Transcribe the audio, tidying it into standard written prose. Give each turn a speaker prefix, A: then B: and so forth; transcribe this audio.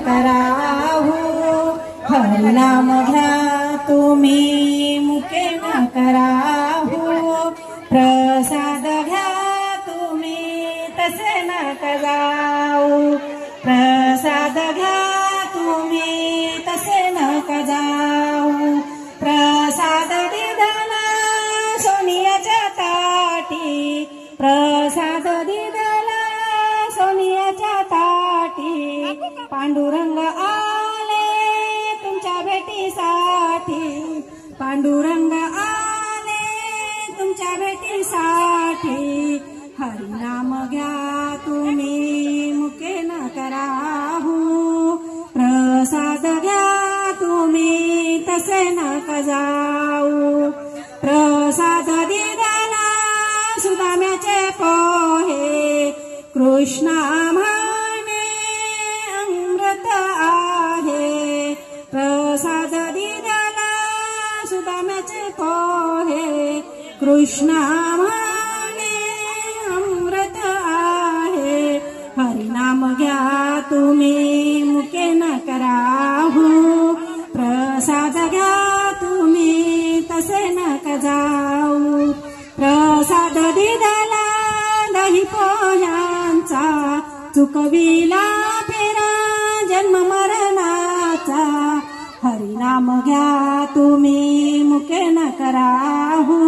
A: कराहू, हरिनाम घ्या तुम्ही मुके न कराहू, प्रसाद घ्या तुम्ही तसे नका जाऊ, प्रसाद घ्या तुम्ही तसे नका जाऊ, प्रसाद दिदला सोनियाच्या ताटी, प्रसाद दिदला सोनियाच्या ताटी, पांडुरंग आले तुमच्या भेटीसाठी, पांडुरंग आले तुमच्या भेटीसाठी, हरिनाम घ्या तुम्ही मुके न कराहू, प्रसाद घ्या तुम्ही तसे नका जाऊ, प्रसाद दिदाला सुदाम्याचे पोहे, कृष्णा म्हणे अमृत आहे, प्रसाद दिदाला सुदाम्याचे पोहे, कृष्णा म्हणे अमृत आहे, हरिनाम घ्या तुम्ही मुके न कराहू, प्रसाद घ्या तुम्ही तसे नका जाऊ, प्रसाद दिदाला दही पोह्यांचा, चुकविला फेरा जन्म मरणाचा, हरिनाम घ्या तुम्ही मुके न कराहू,